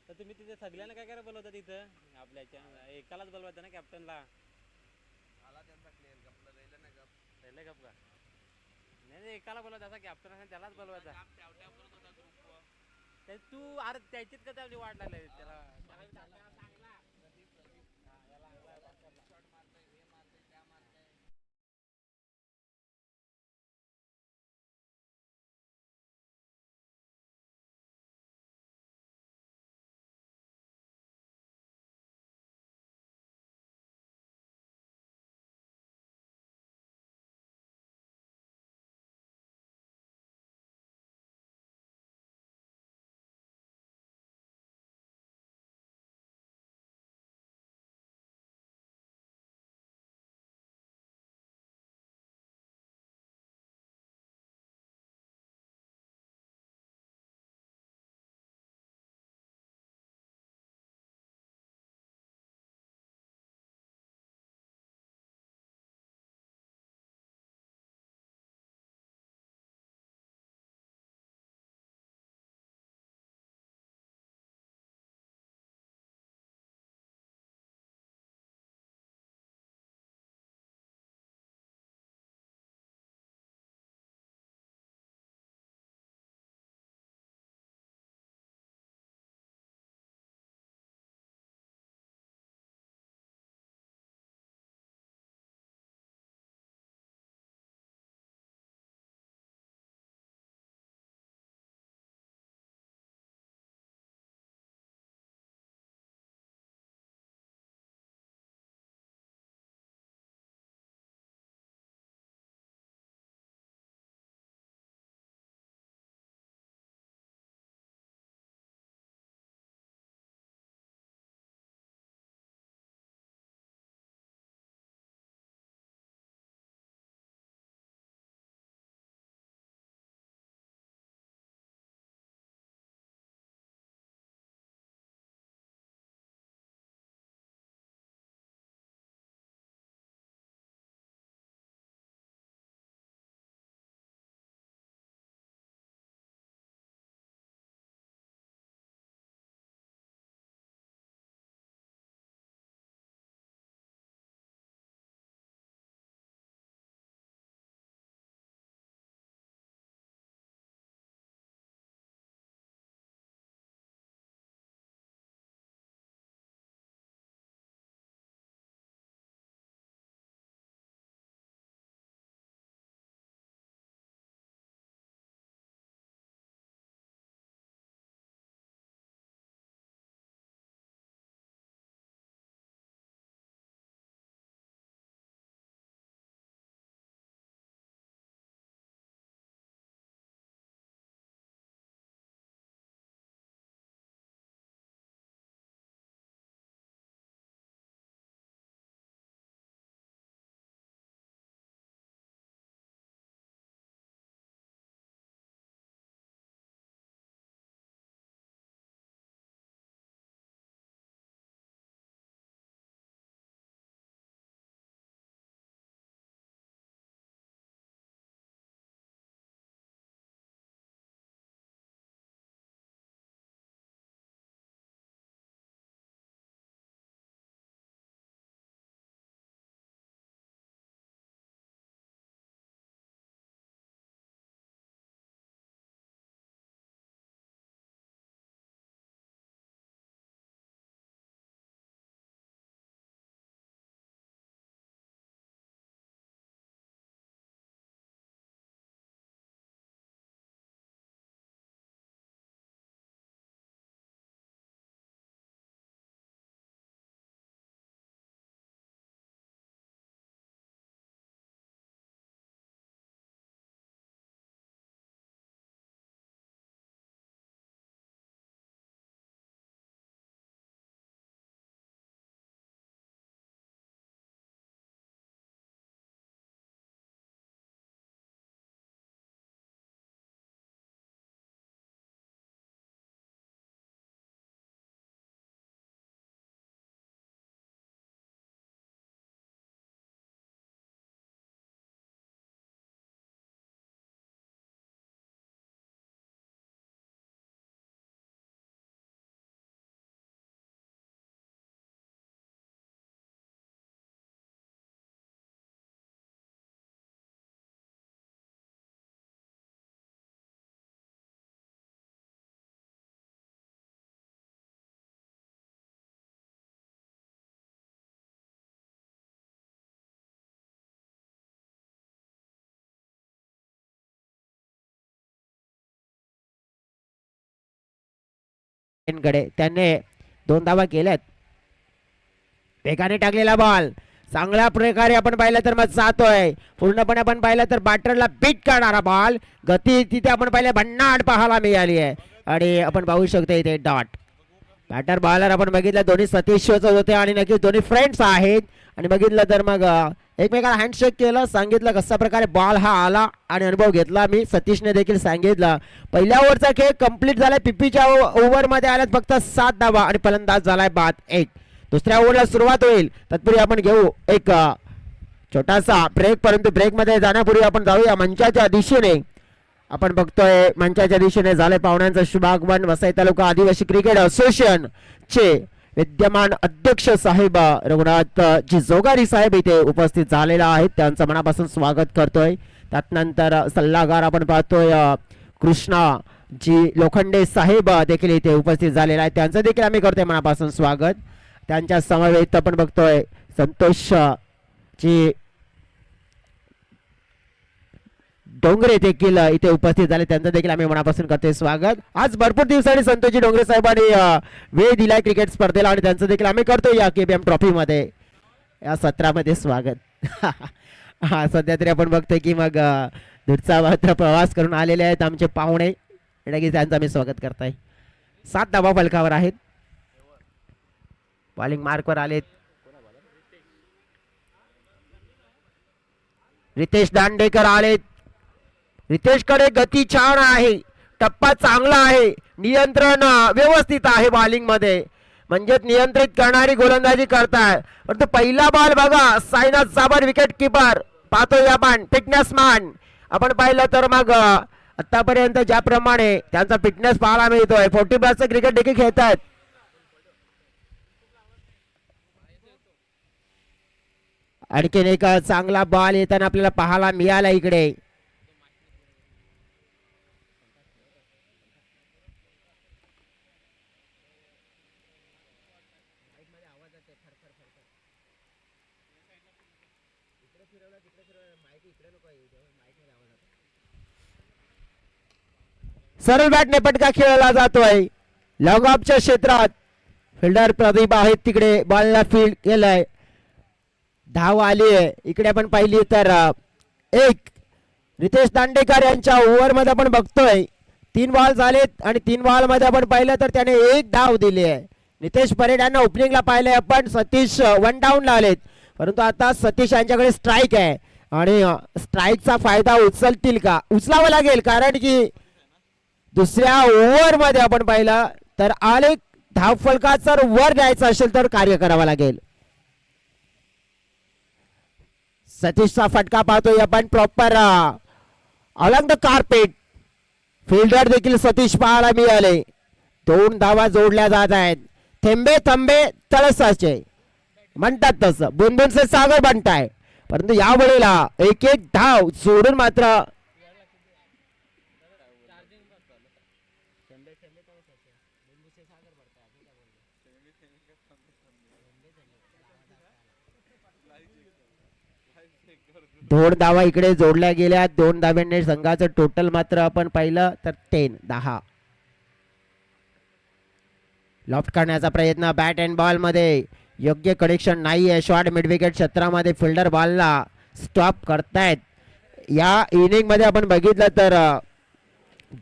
तर तुम्ही तिथे सगळ्यांना काय करायला बोलवता तिथं आपल्या एकालाच बोलवायचं ना कॅप्टनला. आला त्यांचा क्लिअर गपला राहिलं ना गप. राहिलं गप का? नाही नाही, एकाला बोलवायचा असा कॅप्टन असेल त्यालाच तुमचा बोलवायचा. जाम ट्याव ट्याव करत होता ग्रुपवर. ते तू अरे त्याचीच का त्यावली वाट लागली त्याला. बाईक चालला प्रदीप प्रदीप याला स्क्रीनशॉट मारतोय हे मारतोय त्या मारतोय. कडे त्याने 2 धावा केल्यात. वेगाने टाकलेला बॉल चांगल्या प्रकारे आपण पाहिलं तर मग जातोय पूर्णपणे. आपण पाहिलं तर बॅटरला बीट करणारा बॉल गती तिथे आपण पाहिलं भन्नाट पाहायला मिळाली आहे आणि आपण पाहू शकतो इथे डॉट. बॅटर बॉलर आपण बघितलं दोन्ही सतीश होते आणि नक्कीच दोन्ही फ्रेंड्स आहेत आणि बघितलं तर मग एकमेकाला हँडशेक केलं, सांगितलं कशा प्रकारे बॉल हा आला आणि अनुभव घेतला. मी सतीशने देखील सांगितलं. पहिल्या ओव्हरचा खेळ कंप्लीट झालाय. पिपीच्या ओव्हरमध्ये आल्यात फक्त 7 धावा आणि फलंदाज झालाय बाद 1. दुसऱ्या ओव्हरला सुरुवात होईल तत्पूर्वी आपण घेऊ एक छोटासा ब्रेक, परंतु ब्रेकमध्ये जाण्यापूर्वी आपण जाऊया मंचाच्या दिशेने. आपण बघतोय मंचाच्या दिशेने झाले पाहुण्यांचं शुभागमन. वसई तालुका आदिवासी क्रिकेट असोसिएशन चे विद्यमान अध्यक्ष साहेब रघुनाथ जी जोगारी साहेब इथे उपस्थित झालेला आहेत. त्यांचं मनापासून स्वागत करतोय. त्यानंतर सल्लागार आपण पाहतोय कृष्णा जी लोखंडे साहेब देखील इथे उपस्थित झालेला आहे. त्यांचं देखील आम्ही करतोय मनापासून स्वागत. त्यांच्या समवेत आपण बघतोय संतोष जी डोंगरे देखील इथे उपस्थित झाले. त्यांचं देखील आम्ही मनापासून करतोय स्वागत. आज भरपूर दिवसांनी संतोषजी डोंगरे साहेबांनी वेळ दिलाय क्रिकेट स्पर्धेला आणि त्यांचं देखील आम्ही करतोय या KBM ट्रॉफी मध्ये या सत्रामध्ये स्वागत. हा सध्या तरी आपण बघतोय की मग दूरचा मात्र प्रवास करून आलेले आहेत आमचे पाहुणे. त्यांचं आम्ही स्वागत करताय. 7 धावा फलकावर आहेत. बॉलिंग मार्कवर आलेत रितेश दांडेकर आलेत. रितेशकडे गती छान आहे, टप्पा चांगला आहे, नियंत्रण व्यवस्थित आहे बॉलिंग मध्ये, म्हणजे नियंत्रित करणारी गोलंदाजी करताय. परंतु पहिला बॉल बघा साईनाथ साबर विकेट किपर पाहतोय आपण फिटनेस मॅन. आपण पाहिलं तर मग आतापर्यंत ज्याप्रमाणे त्यांचा फिटनेस पाहायला मिळतोय 40+ क्रिकेट देखील खेळतात. आणखीन एक चांगला बॉल येताना आपल्याला पाहायला मिळाला इकडे. सरळ बॅटने पटका खेळला जातोय लॉंग ऑफच्या क्षेत्रात. फिल्डर प्रदीप आहेत तिकडे, बॉलला फील्ड केलाय, धाव आली आहे. इकडे आपण पाहिली तर एक रितेश दांडेकर यांच्या ओव्हर मध्ये आपण बघतोय 3 बॉल झालेत आणि 3 बॉल मध्ये आपण पाहिलं तर त्याने 1 धाव दिली आहे. नितेश परेड यांना ओपनिंगला पाहिलंय आपण. सतीश 1 डाऊन आलेत, परंतु आता सतीश यांच्याकडे स्ट्राईक आहे आणि स्ट्राईकचा फायदा उचलतील का? उचलावा लागेल, कारण की दुसऱ्या ओव्हर मध्ये आपण पाहिलं तर आले धाव फलकात जर वर द्यायचं असेल तर कार्य करावं लागेल. सतीशचा फटका पाहतोय आपण proper along the carpet. Fielder देखील सतीश पाहायला मिळाले. 2 धावा जोडल्या जात आहेत. थेंबे थंबे तळसाचे म्हणतात तसं बुंदूंचे सागर बनताय, परंतु या वेळेला एक धाव सोडून मात्र दोन धावा इकडे जोडल्या गेल्या. 2 धाव्यांनी संघाचं टोटल मात्र आपण पाहिलं तर 10. लॉफ्ट करण्याचा प्रयत्न बॅट अँड बॉल मध्ये योग्य कनेक्शन नाहीये. शॉर्ट मिड विकेट क्षेत्रामध्ये फिल्डर बॉलला स्टॉप करतायत. या इनिंग मध्ये आपण बघितलं तर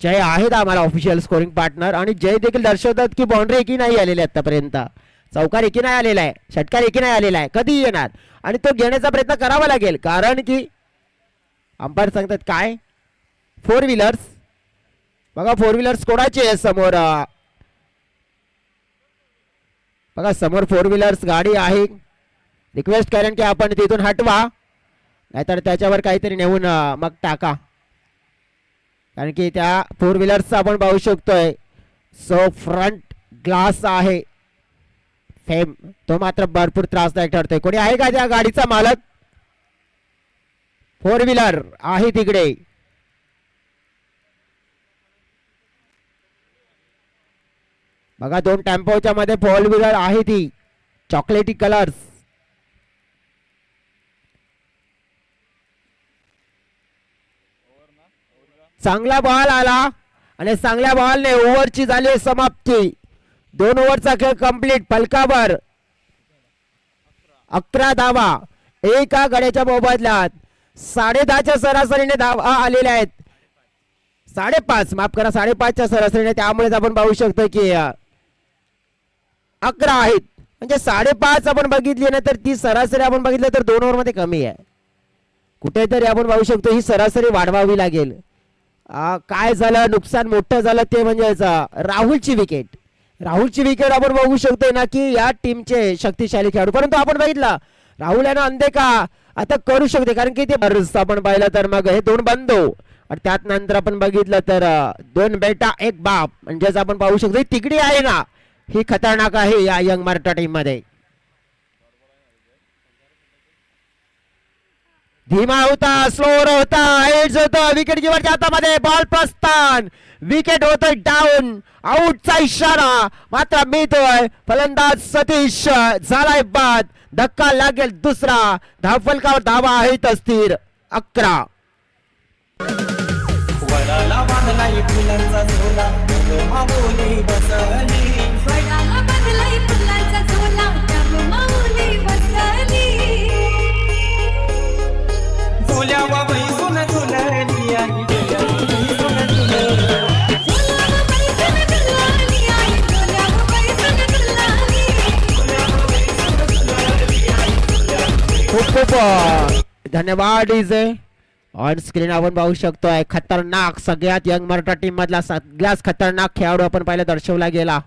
जय आहेत आम्हाला ऑफिशियल स्कोरिंग पार्टनर आणि जय देखील दर्शवतात की बाउंड्री एकी नाही आलेली आतापर्यंत, चौकार एकी नाही आलेला आहे, षटकार एकी नाही आलेला आहे. कधी येणार आणि तो घेण्याचा प्रयत्न करावा लागेल, कारण की अंपायर सांगतात काय 4 व्हीलर्स बघा. 4 व्हीलर्स कोणाची आहे समोर बघा, समोर 4 व्हीलर्स गाडी आहे. रिक्वेस्ट करेन की आपण तिथून हटवा, नाहीतर त्याच्यावर काहीतरी नेऊन मग टाका, कारण की त्या 4 व्हीलर्सचा आपण पाहू शकतोय सो फ्रंट ग्लास आहे फेम, तो मात्र भरपूर त्रासदायक ठरतोय. कोणी आहे का त्या गाडीचा मालक? 4 व्हीलर आहे तिकडे. बघा 2 टेम्पोच्या मध्ये 4 व्हीलर आहे ती चॉकलेटी कलर्स. चांगला बॉल आला आणि चांगल्या बॉलने ओव्हरची झाली समाप्ती. 2 ओव्हरचा खेळ कंप्लीट. फलकावर 11 धावा एका गड्याच्या मोबदल्यात. 10.5च्या सरासरीने धावा आलेल्या आहेत. 5.5 माफ करा, 5.5च्या सरासरीने. त्यामुळेच आपण पाहू शकतो की 11 आहेत. म्हणजे 5.5 आपण बघितली ना तर ती सरासरी आपण बघितलं तर 2 ओव्हर मध्ये कमी आहे. कुठेतरी आपण पाहू शकतो ही सरासरी वाढवावी लागेल. काय झालं, नुकसान मोठं झालं ते म्हणजे राहुलची विकेट. राहुलची विकेट आपण बघू शकतोय ना की या टीमचे शक्तिशाली खेळाडू, परंतु आपण बघितलं राहुल यानं अनदेखा आता करू शकते, कारण की ते बरंच आपण पाहिलं तर मग हे 2 बंदो आणि त्यात नंतर आपण बघितलं तर 2 बेटा 1 बाप. म्हणजेच आपण पाहू शकतो तिकडी आहे ना ही खतरनाक आहे या यंग मराठा टीम मध्ये. धीमा होता, स्लोअर होता, हेड्स होता. विकेट किपरच्या हातामध्ये बॉल प्रस्थान. विकेट होतोय डाऊन. आउटचा इशारा मात्र मिळतोय. फलंदाज सतीश झालाय बाद. धक्का लागेल दुसरा. धावफलकावर धावा आहेत अस्थिर 11. वडाला बांधलाय फुलांचा झोला, माऊली बसली. वडाला बांधलाय फुलांचा झोला, माऊली बसली. झोल्यावा बैसून झुलली आणि गेल्यावर बैसून झुलली. झोलावा बैसून झुलली आई, झोलावा बैसून झुलली. खूप धन्यवाद डीजे. ऑन स्क्रीन आपण पाहू शकतोय खतरनाक, सगळ्यात यंग मराठा टीम मधला सगळ्यात खतरनाक खेळाडू आपण पाहिलं दर्शवला गेला.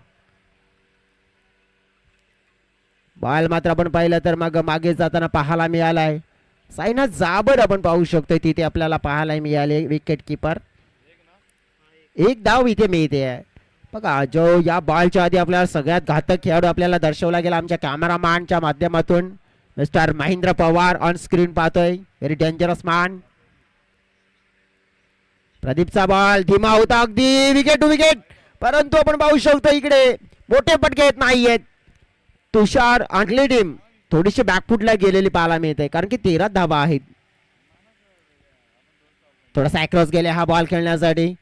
बॉल मात्र आपण पाहिलं तर मग मागे जाताना पाहायला मिळालाय. साईनाथ जाबर आपण पाहू शकतोय तिथे आपल्याला पाहायला मिळाले. विकेट किपर 1 धाव इथे मिळते. बघा जो या बॉलच्या आधी आपल्याला सगळ्यात घातक खेळाडू आपल्याला दर्शवला गेला आमच्या कॅमेरामॅनच्या माध्यमातून. Mister Mahendra Pawar on screen पाहतोय. Very dangerous man. प्रदीपचा बॉल धीमा होता अगदी. विकेट टू विकेट, परंतु आपण पाहू शकतो इकडे मोठे पटके येत नाहीयेत. तुषार आणली टीम थोडीशी बॅकफुटला गेलेली पाहायला मिळते, कारण की 13 धावा आहेत. थोडासा क्रॉस गेले हा बॉल खेळण्यासाठी.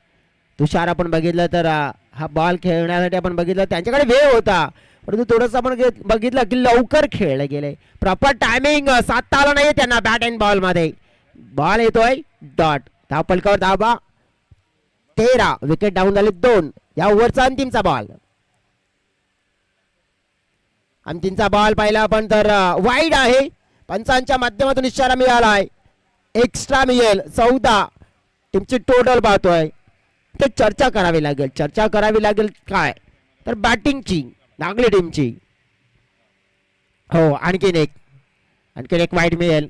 तुषार आपण बघितलं तर हा बॉल खेळण्यासाठी आपण बघितलं त्यांच्याकडे वेळ होता, परंतु थोडंसं आपण बघितलं की लवकर खेळले गेले. प्रॉपर टायमिंग साधता आला नाही त्यांना बॅट अँड बॉल मध्ये. बॉल येतोय डॉट. धावफलकावर धावा 13. विकेट डाऊन झाले 2. या ओव्हरचा अंतिमचा बॉल. अंतिमचा बॉल पाहिला आपण तर वाईड आहे. पंचांच्या माध्यमातून इशारा मिळाला आहे. एक्स्ट्रा मिळेल. 14 टीमची टोटल पाहतोय. ते चर्चा करावी लागेल. चर्चा करावी लागेल काय तर बॅटिंगची नागली टीमची. हो आणखीन एक वाईड मिळेल.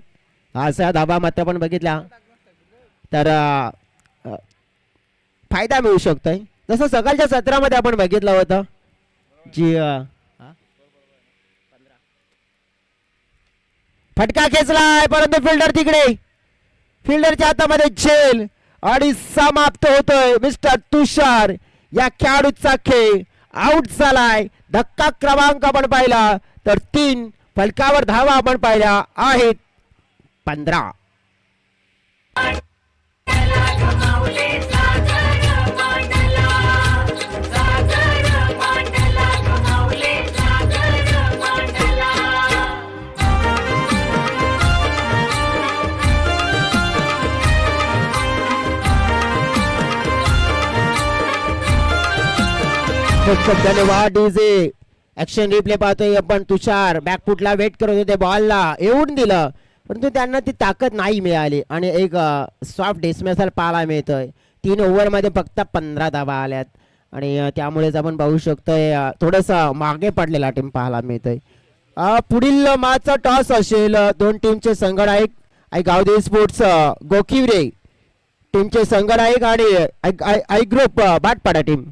असा धाबा मात्र आपण बघितला तर फायदा मिळू शकतोय. जसं सकाळच्या सत्रामध्ये आपण बघितलं होतं जी फटका खेचलाय, परंतु फिल्डर तिकडे. फिल्डरच्या हातामध्ये झेल आणि समाप्त होतोय. मिस्टर तुषार या खेळाडूचा खेळ आउट झालाय. धक्का क्रमांक आपण पाहिला तर 3. फलकावर धावा आपण पाहिल्या आहेत 15. खूप धन्यवाद डीजे. ऍक्शन रिप्ले पाहतोय आपण. तुषार बॅकफुटला वेट करत होते, बॉलला येऊन दिलं, परंतु त्यांना ती ताकद नाही मिळाली आणि एक सॉफ्ट डिसमिसल पाहायला मिळतोय. 3 ओव्हरमध्ये फक्त 15 धावा आल्यात आणि त्यामुळेच आपण पाहू शकतोय थोडंसं मागे पडलेला टीम पाहायला मिळतोय. पुढील मॅचचा टॉस असेल 2 टीमचे संघनायक गावदेवी स्पोर्ट्स गोखिवरे टीमचे संघनायक आणि I group Batpada team.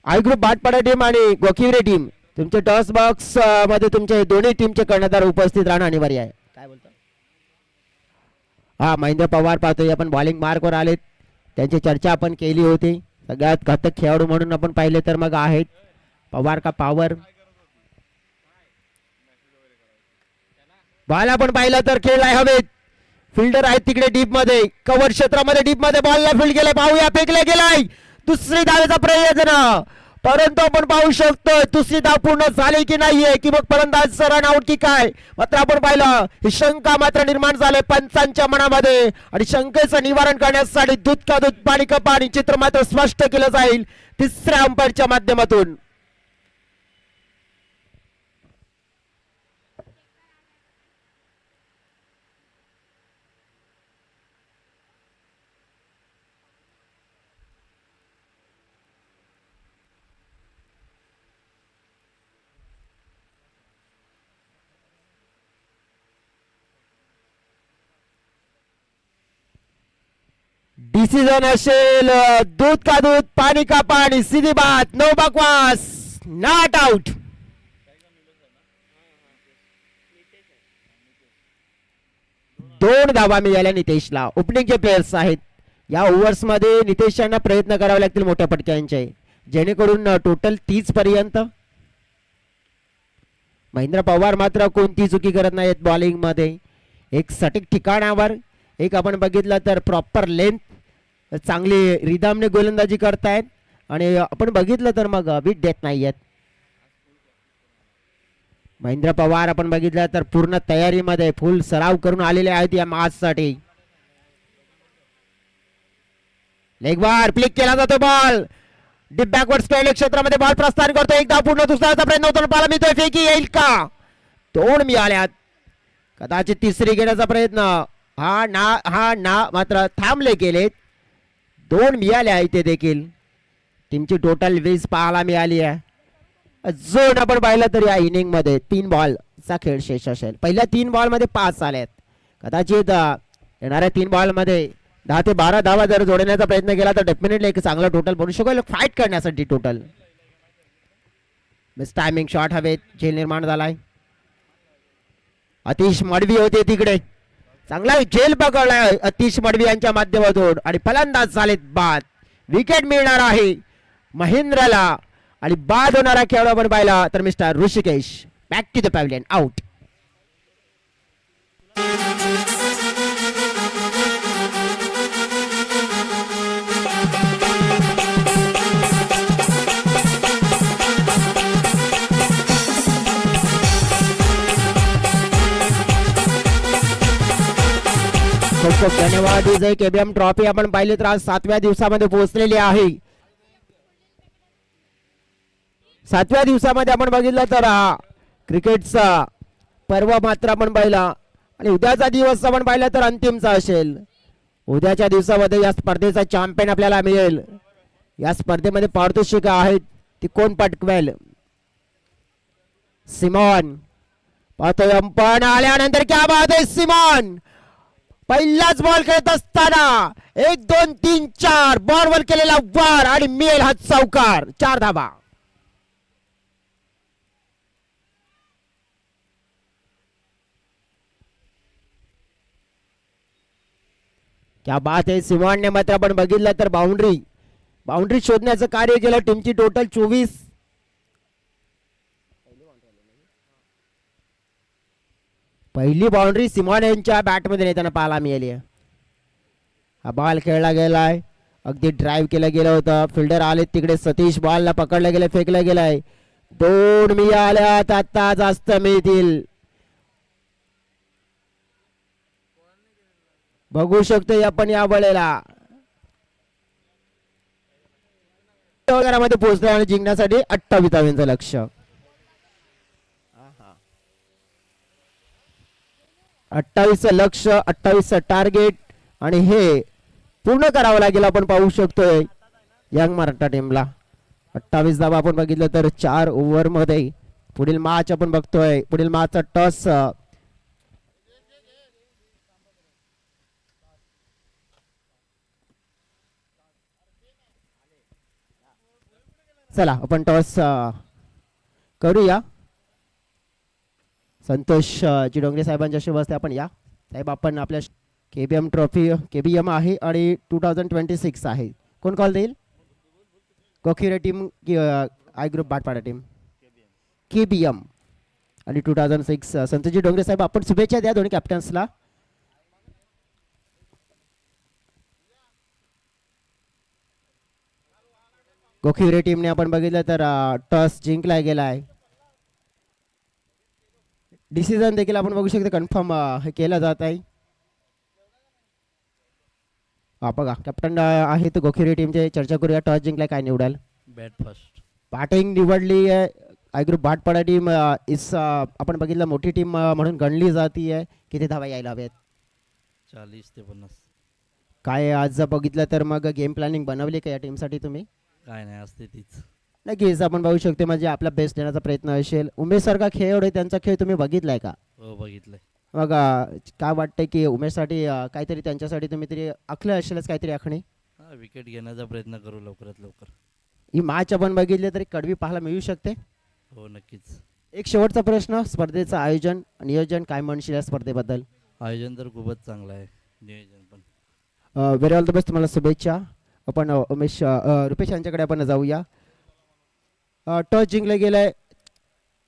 I group Batpada team आणि गोखिवरे टीम तुमचे टॉस बॉक्स मध्ये तुमचे दोन्ही टीमचे कर्णधार उपस्थित राहणं अनिवार्य आहे. काय बोलतो हा महेंद्र पवार पाहतोय आपण. बॉलिंग मार्कवर आलेत. त्यांची चर्चा आपण केली होती. सगळ्यात घातक खेळाडू म्हणून आपण पाहिले तर मग आहेत पवार का पॉवर. बॉल आपण पाहिलं तर खेळलाय हवेत. फिल्डर आहेत तिकडे डीप मध्ये, कव्हर क्षेत्रामध्ये डीप मध्ये बॉलला फील्ड केलाय. पाहूया फेकले गेलाय दुसरी धावेचा प्रयत्न, परंतु आपण पाहू शकतो दुसरी धाव पूर्ण झाली की नाहीये, की मग फलंदाज रन आउट की काय. मात्र आपण पाहिलं ही शंका मात्र निर्माण झाले पंचांच्या मनामध्ये, आणि शंकेचं निवारण करण्यासाठी दूध का दूध पाणी का पाणी चित्र मात्र स्पष्ट केलं जाईल तिसऱ्या अंपायरच्या माध्यमातून. डिसिजन असेल दूध का दूध पाणी का पाणी, सीधी बात, नो बकवास, नॉट आउट. दोन धावा मिळाल्या नितेशला. ओपनिंगचे प्लेयर्स आहेत या ओव्हर्स मध्ये. नितेश यांना प्रयत्न करावे लागतील मोठ्या पटक्यांचे, जेणेकरून टोटल 30 पर्यंत. महेंद्र पवार मात्र कोणती चुकी करत नाहीत बॉलिंग मध्ये. एक सटीक ठिकाणावर, एक आपण बघितलं तर प्रॉपर लेंथ, चांगली रिदमने गोलंदाजी करतायत, आणि आपण बघितलं तर मग बीट देत नाहीयेत. महेंद्र पवार आपण बघितलं तर पूर्ण तयारीमध्ये फुल सराव करून आलेले आहेत या मॅचसाठी. लेगबार फ्लिक केला जातो बॉल, डीप बॅकवर्ड स्क्वेअर क्षेत्रामध्ये बॉल प्रस्थान करतो. एकदा पूर्ण दुसऱ्याचा प्रयत्न होतो, पाहायला मिळतोय फेकी येईल का. दोन मिळाल्यात, कदाचित तिसरी घेण्याचा प्रयत्न, हा ना मात्र थांबले गेलेत. दोन मिळाले आहे ते देखील. टीमची टोटल 20 पाहायला मिळाली आहे. अजून आपण पाहिलं तर या इनिंग मध्ये 3 बॉलचा खेळ शेष असेल. पहिल्या 3 बॉल मध्ये 5 आलेत. कदाचित येणाऱ्या 3 बॉल मध्ये 10 ते 12 धावा जर जोडण्याचा प्रयत्न केला तर डेफिनेटली एक चांगला टोटल बनू शकेल फाईट करण्यासाठी. टोटल मिस टायमिंग शॉट हवेत, झेल निर्माण झालाय. अतिश मडवी होते तिकडे, चांगला झेल पकडलाय अतिश मडवी यांच्या माध्यमातून, आणि फलंदाज झालेत बाद. विकेट मिळणार आहे महेंद्रला, आणि बाद होणारा खेळाडू आपण पाहिला तर mister Rishikesh. Back to the pavilion, out. खूप खूप धन्यवाद. ही जे केबीएम ट्रॉफी आपण पाहिली तर आज 7व्या दिवसामध्ये पोहोचलेली आहे. 7व्या दिवसामध्ये आपण बघितलं तर क्रिकेटचा पर्व मात्र आपण पाहिला, आणि उद्याचा दिवस आपण पाहिला तर अंतिमचा असेल. उद्याच्या दिवसामध्ये या स्पर्धेचा चॅम्पियन आपल्याला मिळेल. या स्पर्धेमध्ये पारितोषिक आहेत ती कोण पटकवेल. सिमॉन पाहतोय अंपण आल्यानंतर क्या बात आहे. सिमॉन पहिलाच बॉल खेळत असताना 1 2 3 4 बॉलवर केलेला वार, आणि मिळेल हा चौकार. 4 धावा. क्या बात आहे. सिमॉनने मात्र आपण बघितलं तर बाउंड्री शोधण्याचं कार्य केलं. टीमची टोटल 24. पहिली बाउंड्री सिमॉन यांच्या बॅटमध्ये नेताना पाहायला मिळाली आहे. हा बॉल खेळला गेलाय, अगदी ड्राईव्ह केलं गेलं होतं. फिल्डर आले तिकडे, सतीश बॉलला पकडलं गेलं, फेकलं गेलंय. 2 मिळाल्यात, आता जास्त मिळतील. बघू शकतो आपण या वेळेला वगैरे पोहोचलो, आणि जिंकण्यासाठी 28 धावांचं लक्ष. 28 लक्ष, 28 टार्गेट, आणि हे पूर्ण करावं लागेल. आपण पाहू शकतोय यंग मराठा टीमला 28 धावा आपण बघितलं तर 4 ओव्हर मध्ये. पुढील मॅच आपण बघतोय, पुढील मॅचचा टॉस चला आपण टॉस करूया. संतोष चिडोंगरे साहेबांच्या शुभ हस्ते आपण या. साहेब आपण आपल्या केबीएम ट्रॉफी केबीएम आहे आणि 2026 आहे. कोण कॉल देईल? कोकिरे टीम की I group Batpada team? KBM आणि 2006. संतोषजी डोंगरे साहेब आपण शुभेच्छा द्या दोन्ही कॅप्टन्सला. गोखिवरे टीमने आपण बघितलं तर टॉस जिंकला गेला आहे. डिसिजन देखील आपण बघू शकतो कन्फर्म हे केलं जात आहे. बघा कॅप्टन आहे तो गोखिवरे टीमचे. चर्चा करूया. टॉस जिंकलाय, काय निवडाल? Bat first. बॅटिंग निवडली आहे. आय ग्रुप भाटपाडा टीम इस आपण बघितलं मोठी टीम म्हणून गणली जाती आहे. किती धावा यायला हव्यात? 40 ते 50. काय आज बघितलं तर मग गेम प्लॅनिंग बनवली का या टीमसाठी तुम्ही? काय नाही, असते तीच. नक्कीच आपण बघू शकतो म्हणजे आपला बेस्ट देण्याचा प्रयत्न असेल. उमेश सारखा खेळ आहे, त्यांचा खेळ तुम्ही बघितलाय का? हो, बघितलंय. मग काय वाटतंय की उमेशसाठी काहीतरी त्यांच्यासाठी तुम्ही तरी आखलं असेलच काहीतरी आखणे? हा, विकेट घेण्याचा प्रयत्न करू लवकरात लवकर. ही मॅच आपण बघितली तरी कडवी पाहायला मिळू शकते. हो, नक्कीच. एक शेवटचा प्रश्न, स्पर्धेचं आयोजन नियोजन काय म्हणशील या स्पर्धेबद्दल? आयोजन तर खूपच चांगलं आहे, नियोजन पण. व्हेरी ऑल द बेस्ट, तुम्हाला शुभेच्छा. आपण उमेश रुपेश यांच्याकडे आपण जाऊया. टॉस जिंकलं गेलंय.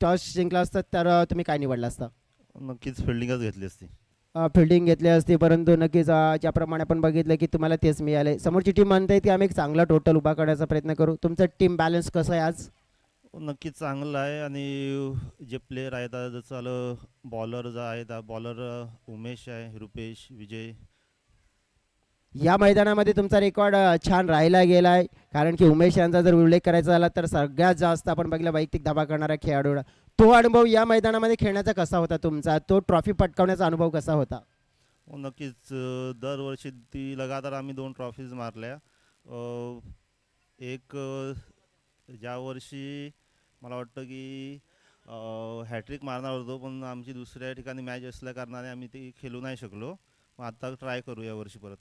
टॉस जिंकला असता तर तुम्ही काय निवडला असता? नक्कीच फिल्डिंगच घेतली असती. फिल्डिंग घेतली असती, परंतु नक्कीच ज्याप्रमाणे आपण बघितलं की तुम्हाला तेच मिळाले. समोरची टीम म्हणते की आम्ही एक चांगला टोटल उभा करण्याचा प्रयत्न करू. तुमचं टीम बॅलन्स कसं आहे आज? नक्कीच चांगलं आहे. आणि जे प्लेयर आहेत आता जसं आलं बॉलर जे आहेत, बॉलर उमेश आहे, रुपेश, विजय. या मैदानामध्ये तुमचा रेकॉर्ड छान राहिला गेला आहे, कारण की उमेश यांचा जर उल्लेख करायचा झाला तर सगळ्यात जास्त आपण बघितलं वैयक्तिक धावा करणारा खेळाडू. तो अनुभव या मैदानामध्ये खेळण्याचा कसा होता तुमचा? तो ट्रॉफी पटकावण्याचा अनुभव कसा होता? नक्कीच दरवर्षी ती लगातार आम्ही 2 ट्रॉफीज मारल्या. एक ज्या वर्षी मला वाटतं की हॅट्रिक मारणार होतो, पण आमची दुसऱ्या ठिकाणी मॅच असल्या कारणाने आम्ही ती खेळू नाही शकलो. मग आता ट्राय करू या वर्षी परत.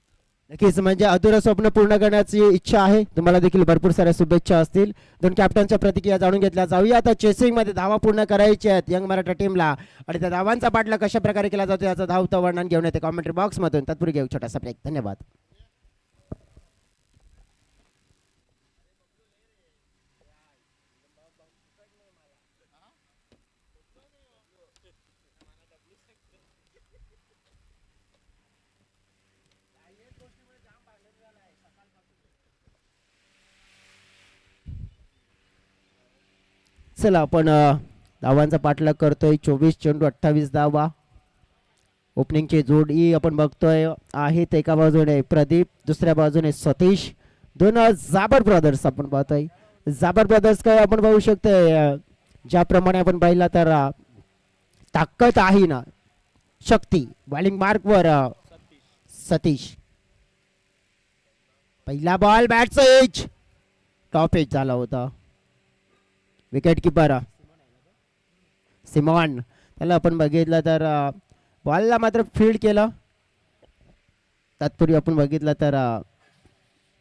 नक्कीच म्हणजे अधुरं स्वप्न पूर्ण करण्याची इच्छा आहे. तुम्हाला देखील भरपूर साऱ्या शुभेच्छा असतील. दोन कॅप्टनच्या प्रतिक्रिया जाणून घेतल्या जाऊया. आता चेसिंगमध्ये धावा पूर्ण करायच्या आहेत यंग मराठा टीमला, आणि त्या धावांचा पाठला कशा प्रकारे केला जातो याचं धावतं वर्णन घेऊन येते कॉमेंट्री बॉक्समधून. तत्पूर्वी घेऊ छोटासा ब्रेक. धन्यवाद. चला आपण धावांचा पाठलाग करतोय. 24 चेंडू 28 धावा. ओपनिंगची जोडी आपण बघतोय आहेत. एका बाजूने प्रदीप, दुसऱ्या बाजूने सतीश. दोन जाबर ब्रदर्स आपण पाहतोय. जाबर ब्रदर्स काय आपण बघू शकतोय ज्याप्रमाणे आपण पाहिला तर ताकद आहे ना, शक्ती. बॉलिंग मार्कवर सतीश. पहिला बॉल बॅटचा एज, टॉप एज झाला होता. विकेट किपर सिमॉन, त्याला आपण बघितलं तर बॉलला मात्र फील्ड केलं. तत्पूर्वी आपण बघितलं तर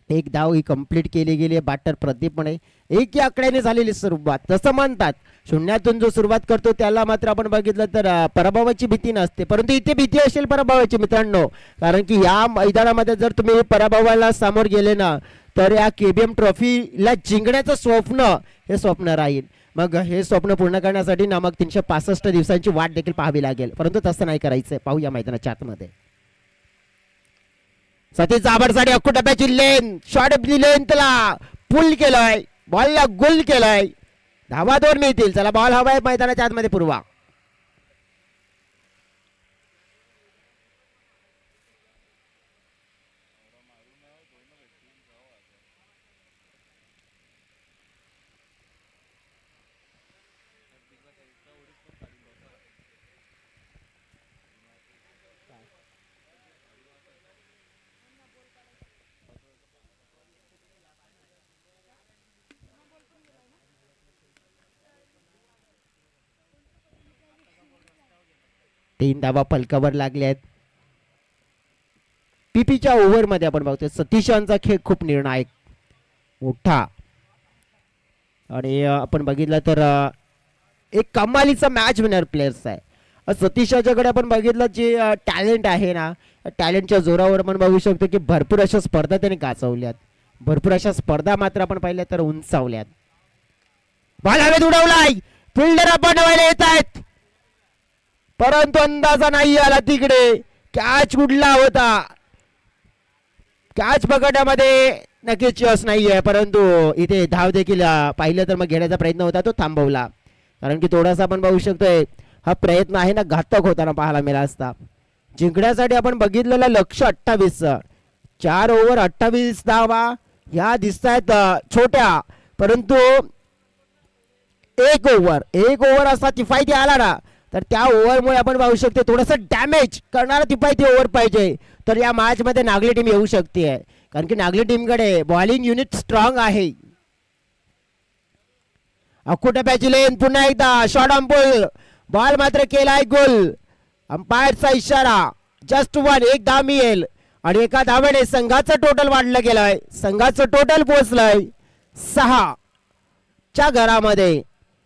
एक धाव ही कंप्लीट केली गेली आहे. बॅटर प्रदीप म्हणे एक या आकड्याने झालेली सुरुवात. तसं म्हणतात शून्यातून जो सुरुवात करतो त्याला मात्र आपण बघितलं तर पराभवाची भीती नसते, परंतु इथे भीती असेल पराभवाची मित्रांनो. कारण की या मैदानामध्ये जर तुम्ही पराभवाला सामोर गेले ना तर या KBM ट्रॉफीला जिंकण्याचं स्वप्न हे स्वप्न राहील. मग हे स्वप्न पूर्ण करण्यासाठी ना मग 365 दिवसांची वाट देखील पाहावी लागेल, परंतु तसं नाही करायचंय. पाहूया मैदानाच्या आतमध्ये. सतीश जाबरसाठी अख्खू डब्याची लेन, शॉर्ट लेन त्याला पुल केलाय, बॉलला गुल केलाय. धावा 2 मिळतील. चला बॉल हवाय मैदानाच्या आतमध्ये पूर्वा. तीन धावा फलकावर लागल्या आहेत. पीपीच्या ओव्हरमध्ये आपण बघतोय सतीशांचा खेळ खूप निर्णायक मोठा. आणि आपण बघितलं तर एक कमालीचा मॅच विनर प्लेयर्स आहे. सतीशाच्याकडे आपण बघितलं जे टॅलेंट आहे ना, टॅलेंटच्या जोरावर आपण बघू शकतो की भरपूर अशा स्पर्धा त्याने गाजवल्यात. भरपूर अशा स्पर्धा मात्र आपण पाहिल्या तर उंचावल्यात. बॉल हवेत उडवलाय, फिल्डर बनवायला येत आहेत, परंतु अंदाजा नाही आला तिकडे. कॅच कुठला होता. कॅच पकडण्यामध्ये नक्कीच यश नाहीये, परंतु इथे धाव देखील पाहिलं तर मग घेण्याचा प्रयत्न होता तो थांबवला. कारण की थोडासा आपण बघू शकतोय हा प्रयत्न आहे ना घातक होताना पाहायला मिळाला असता. जिंकण्यासाठी आपण बघितलेलं लक्ष 28, 4 ओव्हर 28 धावा ह्या दिसत आहेत छोट्या, परंतु एक ओव्हर असा किफायती आला ना तर त्या ओव्हरमुळे आपण पाहू शकतो थोडंसं डॅमेज करणारा किफायती ओव्हर पाहिजे तर या मॅच मध्ये नागली टीम येऊ शकते. कारण की नागली टीमकडे बॉलिंग युनिट स्ट्रॉंग आहे. अकुटप्याची लेन पुन्हा एकदा शॉर्ट अंपुल बॉल मात्र केलाय गोल. अंपायरचा इशारा जस्ट 1, एक धाव मिळेल आणि एका धावेने संघाचं टोटल वाढलं गेलंय. संघाचं टोटल पोहोचलंय 6 च्या घरामध्ये.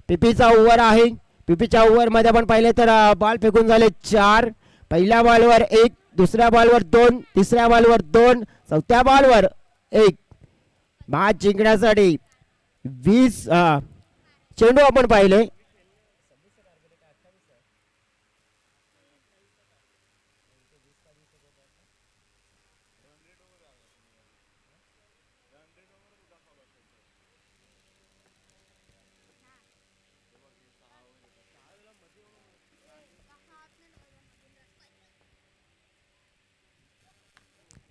पीपीचा ओव्हर आहे. पीपीच्या ओव्हर मध्ये आपण पाहिले तर बॉल फेकून झाले 4. पहिल्या बॉलवर 1, दुसऱ्या बॉलवर 2, तिसऱ्या बॉलवर 2, चौथ्या बॉलवर 1. मॅच जिंकण्यासाठी 20 चेंडू आपण पाहिले.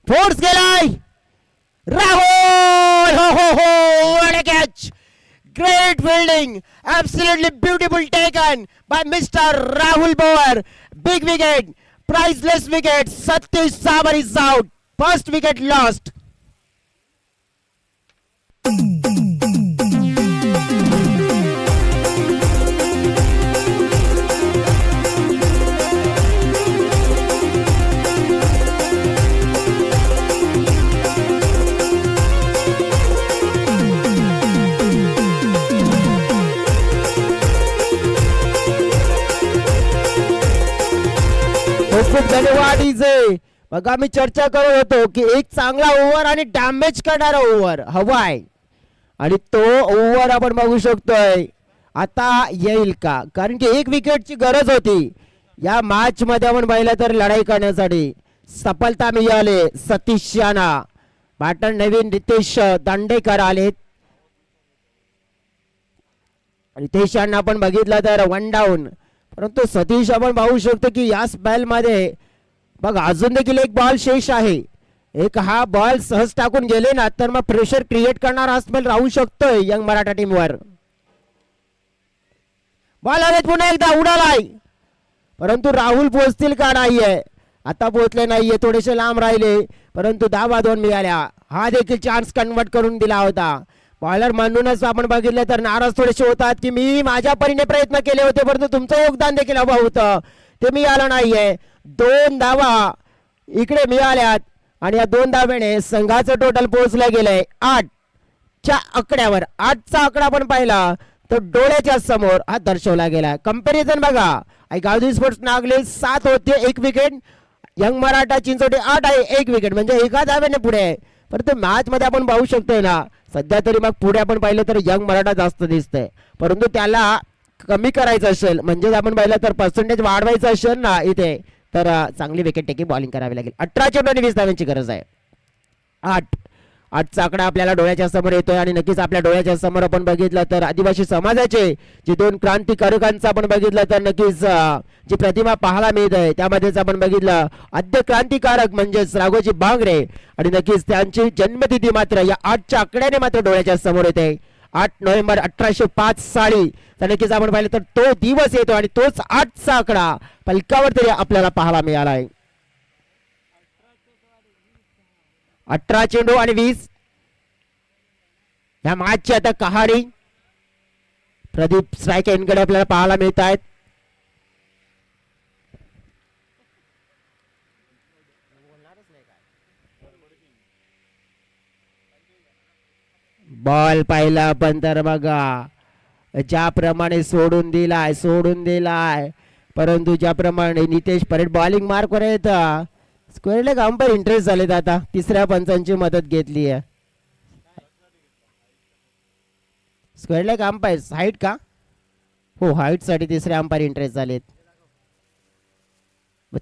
फोर्स गेलाय राहुल. हो what a catch, great fielding, absolutely beautiful taken by Mr. Rahul Bower. Big wicket, priceless wicket. Satish Sabar is out, first wicket lost. खूप धन्यवाद इजे. बघा मी चर्चा करत होतो की एक चांगला ओव्हर आणि डॅमेज करणारा ओव्हर हवाय आणि तो ओव्हर आपण बघू शकतोय आता येईल का. कारण की एक विकेटची गरज होती या मॅच मध्ये आपण पाहिलं तर लढाई करण्यासाठी. सफलता मिळाली सतीश यांना. बॅटर नवीन रितेश दांडेकर आलेत. रितेश यांना आपण बघितलं तर 1 डाऊन, परंतु सतीश आपण पाहू शकतो की या स्पेल मध्ये बघ अजून देखील एक बॉल शेष आहे. एक हा बॉल सहज टाकून गेले ना तर मग प्रेशर क्रिएट करणारा हा स्पेल राहू शकतोय यंग मराठा टीमवर. बॉल आले पुन्हा एकदा उडालाय, परंतु राहुल पोहोचतील का नाहीये. आता पोहोचले नाहीये, थोडेसे लांब राहिले, परंतु धावा 2 मिळाल्या. हा देखील चान्स कन्वर्ट करून दिला होता. बॉलर म्हणूनच आपण बघितलं तर नाराज थोडेसे होतात की मी माझ्या परीने प्रयत्न केले होते परंतु तुमचं योगदान देखील हवं होतं, ते मिळालं नाहीये. 2 धावा इकडे मिळाल्यात आणि या 2 धावेने संघाचं टोटल पोहोचलं गेलंय 8 च्या आकड्यावर. 8 चा आकडा आपण पाहिला तर डोळ्याच्या समोर हा दर्शवला गेला. कंपॅरिझन बघा, गावदी स्पोर्ट्स नागले 7 होते 1 विकेट, यंग मराठा चिंचोटी 8 आहे 1 विकेट, म्हणजे एका धावेने पुढे आहे. परंतु मॅच मध्ये आपण पाहू शकतोय ना सध्या तरी मग पुढे आपण पाहिलं तर यंग मराठा जास्त दिसतंय, परंतु त्याला कमी करायचं असेल म्हणजे आपण पाहिलं तर पर्सेंटेज वाढवायचं असेल ना इथे तर चांगली विकेट टेकिंग बॉलिंग करावी लागेल. 18 चेंडू आणि 20 धावांची गरज आहे. 8चा आकडा आपल्याला डोळ्याच्या समोर येतोय आणि नक्कीच आपल्या डोळ्याच्या समोर आपण बघितलं तर आदिवासी समाजाचे जे 2 क्रांतिकारकांचं आपण बघितलं तर नक्कीच जी प्रतिमा पाहायला मिळत आहे त्यामध्येच आपण बघितलं आद्य क्रांतिकारक म्हणजेच राघोजी बांगरे आणि नक्कीच त्यांची जन्मतिथी मात्र या 8च्या आकड्याने मात्र डोळ्याच्या समोर येते. 8 नोव्हेंबर 1805 साली तर नक्कीच आपण पाहिलं तर तो दिवस येतो आणि तोच 8चा आकडा पलकावर तरी आपल्याला पाहायला मिळाला आहे. 18 चेंडू आणि 20 या मॅचची आता कहाणी प्रदीप स्ट्राईक यांकडे आपल्याला पाहायला मिळत आहेत. बॉल पाहिला पण तर बघा ज्याप्रमाणे सोडून दिलाय परंतु ज्याप्रमाणे नितेश परेड बॉलिंग मार्कवर येत स्क्वेअर लेग अंपायर इंटरेस्ट झालेत. आता तिसऱ्या पंचांची मदत घेतली आहे. स्क्वेअर लेग अंपायर हाईट का हो हाईट साठी तिसरे अंपायर इंटरेस्ट झालेत.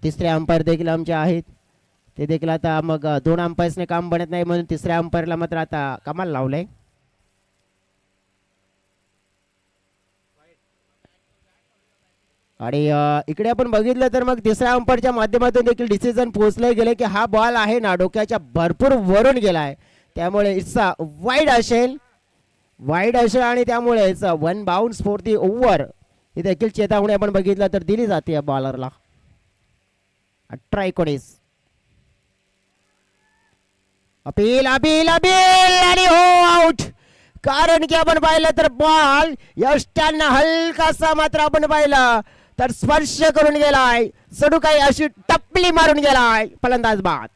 तिसरे अंपायर देखील आमचे आहेत ते देखील आता मग 2 अंपायर्सने काम बनत नाही म्हणून तिसऱ्या अंपायरला मात्र आता कमाल लावलंय. आणि इकडे आपण बघितलं तर मग तिसऱ्या अंपायरच्या माध्यमातून देखील डिसिजन पोहोचले गेले की हा बॉल आहे ना डोक्याच्या भरपूर वरून गेलाय, त्यामुळे इट्स वाईड असेल आणि त्यामुळेच 1 बाउन्स फॉर दी ओव्हर ही देखील चेतावणी आपण बघितलं तर दिली जाते या बॉलरला. 18-19 अपील आणि हो आउट. कारण की आपण पाहिलं तर बॉल यष्टांना हलकासा मात्र आपण पाहिलं तर स्पर्श करून गेलाय, सडू काही अशी टपली मारून गेलाय. फलंदाज बाद.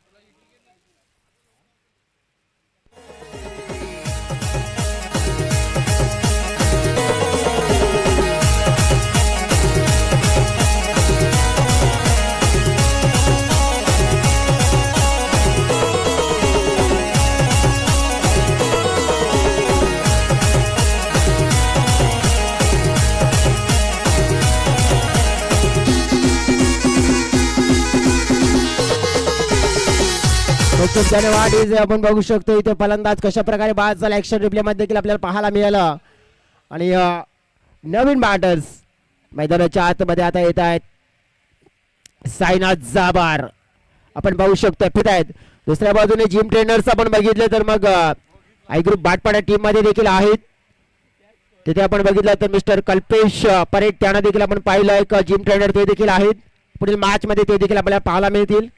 खूप धन्यवाद. आपण बघू शकतो इथे फलंदाज कशा प्रकारे बाद झाला ऍक्शन रिप्ले मध्ये देखील आपल्याला पाहायला मिळालं. आणि नवीन बॅटर्स मैदानाच्या आतमध्ये आता येत आहेत. साईनाथ जाबार आपण बघू शकतो फिट आहेत. दुसऱ्या बाजूने जिम ट्रेनर्स आपण बघितले तर मग आय ग्रुप बाटपाडा टीम मध्ये देखील आहेत. तिथे आपण बघितलं तर मिस्टर कल्पेश परेड त्यांना देखील आपण पाहिलं एक जिम ट्रेनर ते देखील आहेत. पुढील मॅच मध्ये ते देखील आपल्याला पाहायला मिळतील.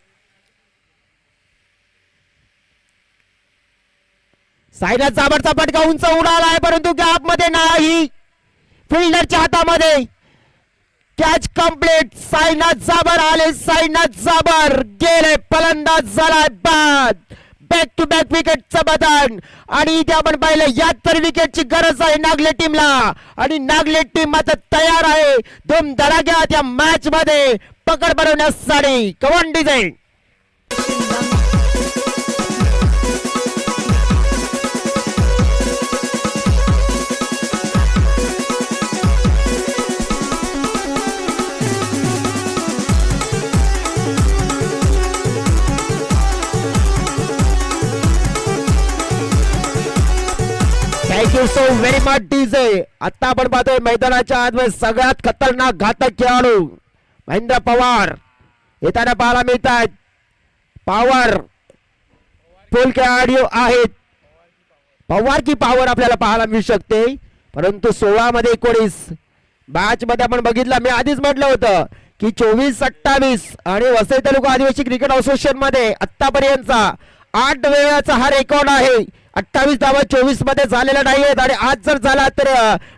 साईनाथ जाबरचा फटका उंच उडालाय परंतु गॅप मध्ये नाही. फिल्डरच्या हातामध्ये कॅच कंप्लीट. साईनाथ जाबर आले, साईनाथ जाबर गेले, फलंदाज झाला बाद. बॅक टू बॅक विकेटचं बदन. आणि इथे आपण पाहिलं यात तर विकेटची गरज आहे नागले टीमला आणि नागले टीम मात्र तयार आहे दोन धडाक्यात या मॅच मध्ये पकड बनवण्यासाठी. कवन design thank you so very much DJ. आता आपण पाहतोय मैदानाच्या आतमध्ये सगळ्यात खतरनाक घातक खेळाडू महेंद्र पवार येताना पाहायला मिळत आहेत. पॉवर फुल खेळाडू आहेत. पवार की पॉवर आपल्याला पाहायला मिळू शकते. परंतु 16 मध्ये 19 मॅच मध्ये आपण बघितलं, मी आधीच म्हटलं होतं की 24-28 आणि वसई तालुका आदिवासी क्रिकेट असोसिएशन मध्ये आतापर्यंतचा 8 वेळाचा हा रेकॉर्ड आहे. 28 धावा 24 मध्ये झालेला नाहीयेत आणि आज जर झाला तर